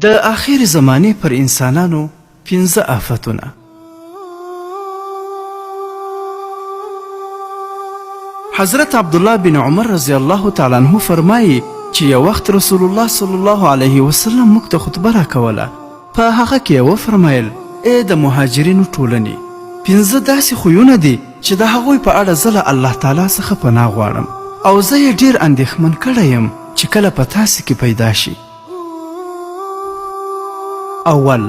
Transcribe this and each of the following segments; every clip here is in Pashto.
د آخر زمانې پر انسانانو 15 آفتونه. حضرت عبدالله بن عمر رضی الله تعالی عنه فرمایي چې یو وخت رسول الله صلی الله علیه وسلم موږ ته خطبه راکوله. په هغه کې یې وفرمایل: ای د مهاجرینو ټولنې، 15 داسې خویونه دي چې د هغوی په اړه زه له الله تعالی څخه پناه غواړم او زه یې ډېر اندېښمن کړی یم چې کله په تاسې کې پیدا شي. اول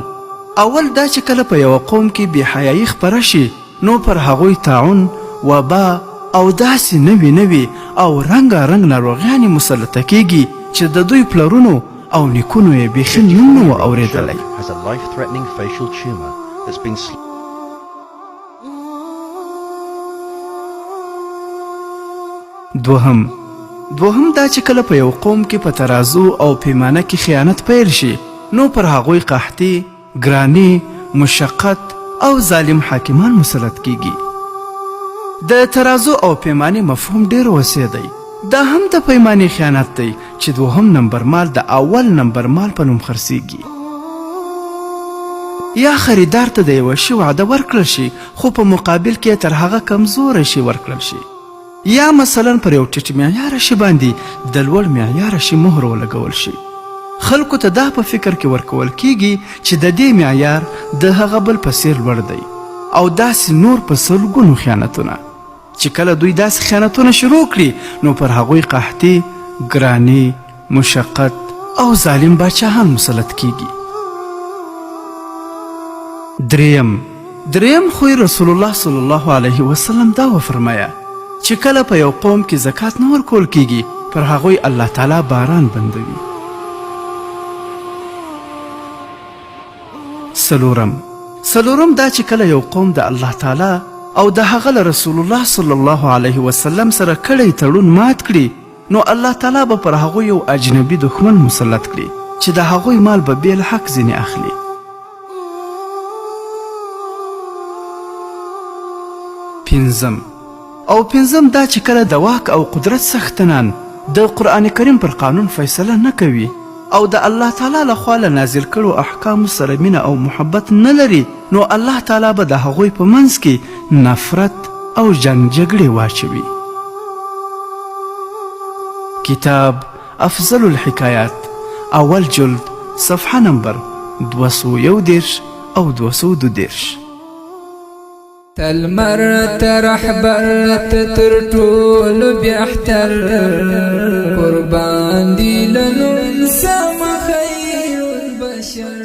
دا چې کله په یوه قوم کې بېحیایي خپره شي نو پر هغوی طاعون، وبا او داسې نوي او رنګارنګ ناروغیانې مسلطه کیږي چې د دوی پلرونو او نیکونو یې بیخي نوم نه و اورېدلی. دوهم دا چې کله په یو قوم کې په ترازو او پیمانه کې خیانت پیل شي نو پر هغوی قحطي، ګراني، مشقت او ظالم حاکمان مسلط کیږي. د ترازو او پیمانې مفهوم ډیر وسیع دی. دا هم د پیمانې خیانت دی چې دوهم نمبر مال د اول نمبر مال په نوم خرڅیږي. یا خریدار ته د یوه شي وعده ورکړل شي خو په مقابل کې تر هغه کمزوری شي ورکړل شي. یا مثلا پر یو ټیټ معیاره شي باندې د لوړ معیاره شي مهر ولګول شي. خلکو ته دا په فکر کې ورکول کیږي چې د دې معیار د هغه بل په څیر لوړ دی او داسې نور په سلګونو خیانتونه چې کله دوی داسې خیانتونه شروع کړي نو پر هغوی قحطي، ګراني، مشقت او ظالم باچاهان مسلط کیږي. دریم خوی رسول الله صلی الله علیه وسلم دا وفرمایه چې کله په یو قوم کې زکات نه ورکول کیږي پر هغوی الله تعالی باران بندوي. څلورم دا چې کله یو قوم د الله تعالی او د هغه له رسول الله صلی الله علیه وسلم سره کړی تړون مات کړي نو الله تعالی به پر هغوی یو اجنبي دښمن مسلط کړي چې د هغوی مال به بې له حق ځینې اخلي. پنځم دا چې کله د واک او قدرت څښتنان د قرآن کریم پر قانون فیصله نه کوي او د الله تعالی لخوا له نازل کړو احکامو سره مینه او محبت نه لري نو الله تعالی به د هغوی په منځ کې نفرت او جنګ جګړې واچوي. کتاب افضل الحکایات اول جلد صفحه نمبر 211 او 212. تلمر ترحبر تر ټولو بهتر قربان دی لنو سم خیر البشر.